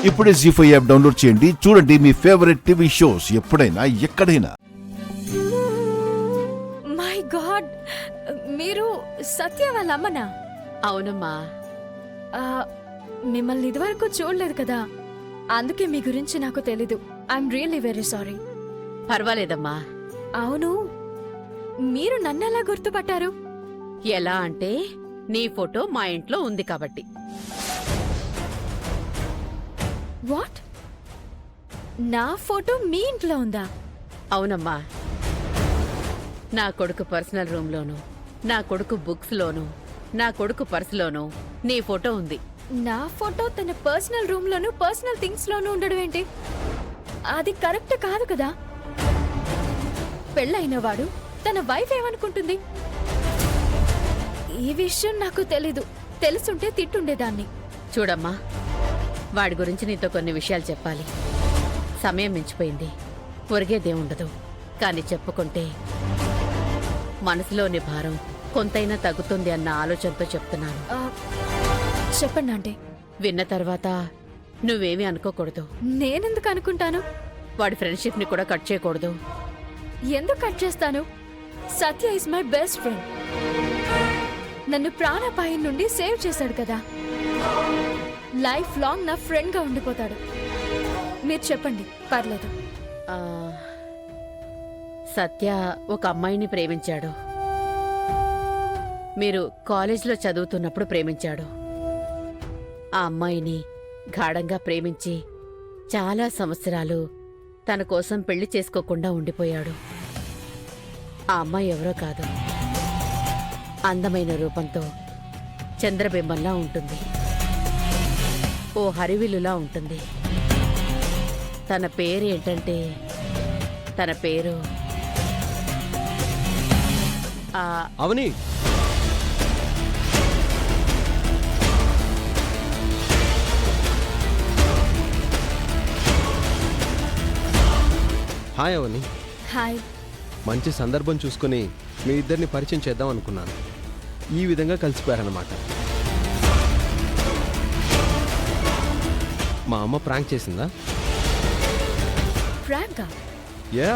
ఇప్పుడే జీ5 app download చేయండి. చూడండి మీ ఫేవరెట్ టీవీ షోస్ ఎప్పుడైనా ఎక్కడైనా. మై గాడ్, మీరు సత్య వాళ్ళ అమ్మనా? అవునమ్మా. మిమ్మల్ని ఇదివరకు చూడలేదు కదా, అందుకే మీ గురించి నాకు తెలీదు. I'm really very sorry. పర్వాలేదమ్మా. అవును, మీరు నన్నెలా గుర్తుపట్టారు? ఎలా అంటే నీ ఫోటో మా ఇంట్లో ఉంది కాబట్టి. వాట్? నా ఫోటో మీ ఇంట్లో ఉందా? అవునమ్మా. నా కొడుకు పర్సనల్ రూమ్లోను, నా కొడుకు బుక్స్లోను, నా కొడుకు పర్సులోను నీ ఫోటో ఉంది. నా ఫోటో తన పర్సనల్ రూమ్ లోను, పర్సనల్ థింగ్స్ లోను ఉండడం ఏంటి? అది కరెక్ట్ కాదు కదా. పెళ్ళైన వాడు తన వైఫ్ ఏమనుకుంటుంది? ఈ విషయం నాకు తెలీదు. తెలుసుంటే తిట్టుండేదాన్ని. చూడమ్మా, వాడి గురించి నీతో కొన్ని విషయాలు చెప్పాలి. సమయం మించిపోయింది, ఒరిగేదేముండదు. కాని చెప్పుకుంటే మనసులోని భారం కొంతైనా తగ్గుతుంది అన్న ఆలోచనతో చెప్తున్నాను. చెప్పండి అంటే. విన్న తర్వాత నువ్వేమీ అనుకోకూడదు. నేనెందుకు అనుకుంటాను? వాడి ఫ్రెండ్షిప్ ని కూడా కట్ చేయకూడదు. ఎందుకు కట్ చేస్తాను? సత్య ఇస్ మై బెస్ట్ ఫ్రెండ్. నన్ను ప్రాణాపాయం నుండి సేవ్ చేశాడు కదా. లైఫ్ లాంగ్ నా ఫ్రెండ్ గా ఉండిపోతాడు. మీరు చెప్పండి, పర్లేదు. ఆ, సత్య ఒక అమ్మాయిని ప్రేమించాడు. మీరు కాలేజ్లో చదువుతున్నప్పుడు ప్రేమించాడు. ఆ అమ్మాయిని గాఢంగా ప్రేమించి చాలా సంవత్సరాలు తన కోసం పెళ్లి చేసుకోకుండా ఉండిపోయాడు. ఆ అమ్మాయి ఎవరో కాదు, అందమైన రూపంతో చంద్రబింబంలా ఉంటుంది, ఓ హరివిల్లులా ఉంటుంది. తన పేరు ఏంటంటే, తన పేరు అవని. హాయ్ అవని. హాయ్. మంచి సందర్భం చూసుకుని మీ ఇద్దరిని పరిచయం చేద్దాం అనుకున్నాను. ఈ విధంగా కలిసిపోయారన్నమాట. మా అమ్మ ప్రాంక్ చేసిందా? ఫ్రాంకా? యా.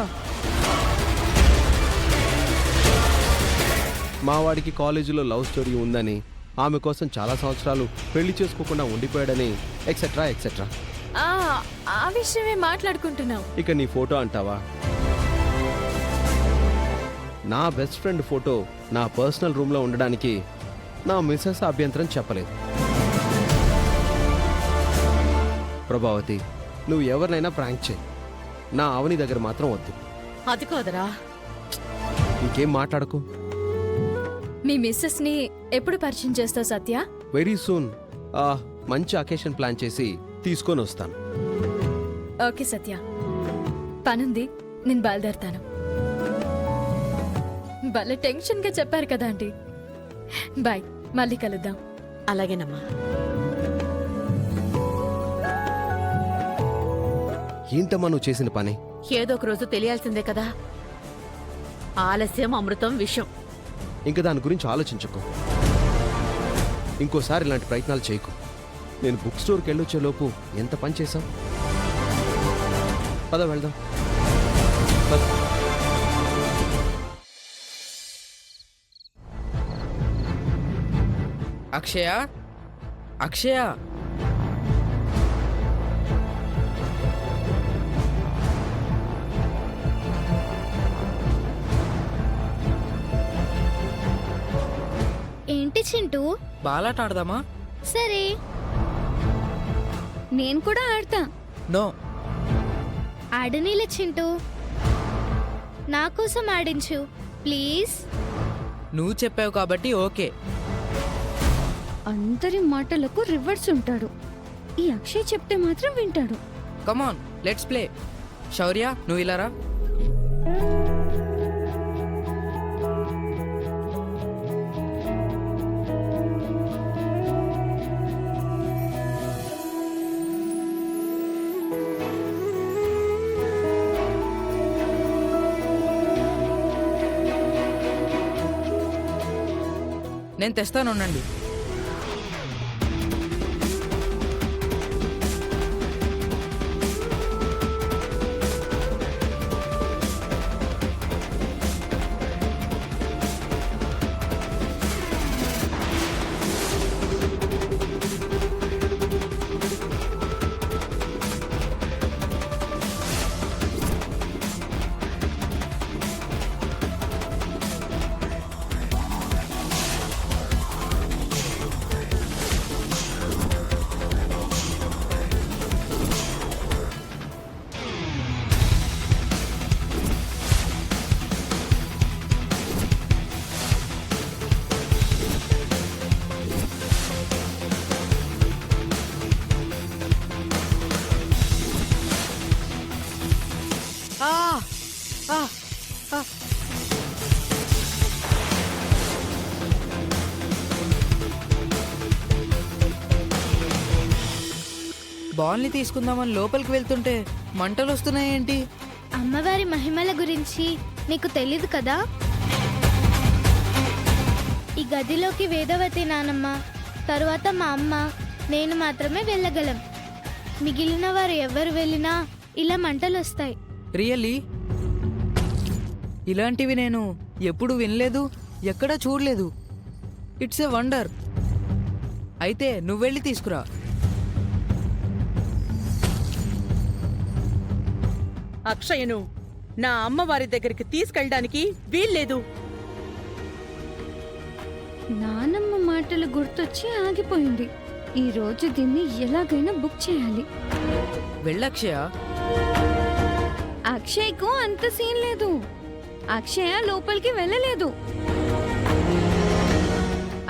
మా వాడికి కాలేజీలో లవ్ స్టోరీ ఉందని, ఆమె కోసం చాలా సంవత్సరాలు పెళ్లి చేసుకోకుండా ఉండిపోయాడని ఎక్సెట్రా ఎక్సెట్రా. ఆ విషయమే మాట్లాడుకుంటున్నావు. ఇక నీ ఫోటో అంటావా? నా బెస్ట్ ఫ్రెండ్ ఫోటో నా పర్సనల్ రూమ్లో ఉండడానికి నా మిస్సెస్ అభ్యంతరం చెప్పలేదు. ప్రభావతి, నువ్వు ఎవరినైనా ప్రాంక్ చేయి, నా అవని దగ్గర మాత్రం వద్దు. అది కాదురా. ఇంకేం మాట్లాడకు. మీ మిస్సెస్ ని ఎప్పుడు పరిచయం చేస్తావు సత్య? Very soon. మంచి అకేషన్ ప్లాన్ చేసి తీసుకొని వస్తాను. ఓకే సత్య, పనుంది, నేను బయలుదేరుతాను. భలే టెన్షన్ గా చెప్పారు కదా ఆంటీ. బాయ్, మళ్ళీ కలుద్దాం. అలాగేనమ్మా. ఏంటమ్మా నువ్వు చేసిన పని? ఏదో ఒక రోజు తెలియాల్సిందే కదా. ఆలస్యం అమృతం విషం. ఇంకా దాని గురించి ఆలోచించకు. ఇంకోసారి ఇలాంటి ప్రయత్నాలు చేయకు. నేను బుక్ స్టోర్కి వెళ్ళొచ్చే లోపు ఎంత పని చేశాం. పద వెళ్దాం. అక్షయ, అక్షయ, ఏంటి చింటూ? బాలాట ఆడదామా? సరే, నేను కూడా ఆడతా. నో. ఆడనీలే చింటూ, నా కోసం ఆడించు ప్లీజ్. నువ్వు చెప్పావు కాబట్టి ఓకే. అందరి మాటలకు రివర్స్ ఉంటాడు. ఈ అక్షయ్ చెప్తే మాత్రం వింటాడు. కమాన్, లెట్స్ ప్లే. శౌర్య, నువ్వు ఇలా రా. నేను తెస్తాను, ఉండండి. బాల్ని తీసుకుందామని లోపలికి వెళ్తుంటే మంటలు వస్తున్నాయేంటి? అమ్మవారి మహిమల గురించి నీకు తెలీదు కదా? ఈ గదిలోకి వేదవతి నానమ్మ, తరువాత మా అమ్మ, నేను మాత్రమే వెళ్ళగలం. మిగిలిన వారు ఎవరు వెళ్ళినా ఇలా మంటలు వస్తాయి. రియల్లీ? ఇలాంటివి నేను ఎప్పుడు వినలేదు, ఎక్కడా చూడలేదు. It's a wonder. అయితే నువ్వెళ్ళి తీసుకురా. అక్షయను నా అమ్మవారి దగ్గరికి తీసుకెళ్ళడానికి వీల్లేదు. నానమ్మ మాటలు గుర్తొచ్చి ఆగిపోయింది. ఈ రోజు దీన్ని ఎలాగైనా బుక్ చేయాలి. వెళ్ళక్షయ. అక్షయ్కు అంత సీన్ లేదు. అక్షయ లోపలికి వెళ్ళలేదు.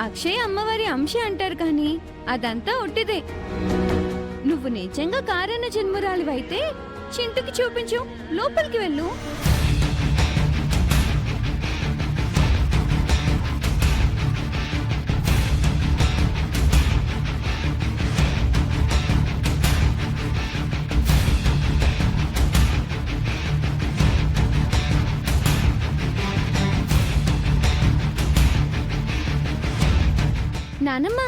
అక్షయ్ అమ్మవారి అంశ అంటారు కానీ అదంతా ఒట్టిదే. నువ్వు నిజంగా కారణ జన్మురాలివైతే చింటుకి చూపించు, లోపలికి వెళ్ళు. నానమ్మ,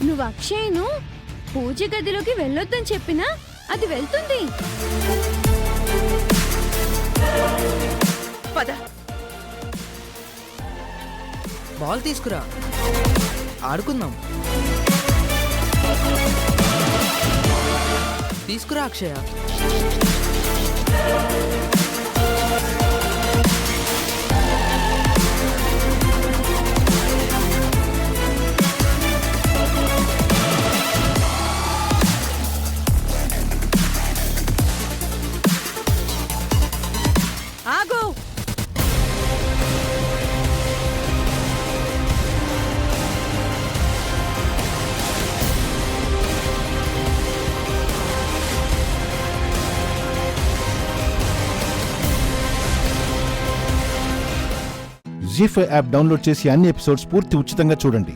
నువ్వు అక్షయ్ను పూజ గదిలోకి వెళ్ళొద్దని చెప్పినా అది వెళ్తుంది. పద. బాల్ తీసుకురా, ఆడుకుందాం. తీసుకురా అక్షయ. ఆగు. జీ5 యాప్ డౌన్లోడ్ చేసి అన్ని ఎపిసోడ్స్ పూర్తి ఉచితంగా చూడండి.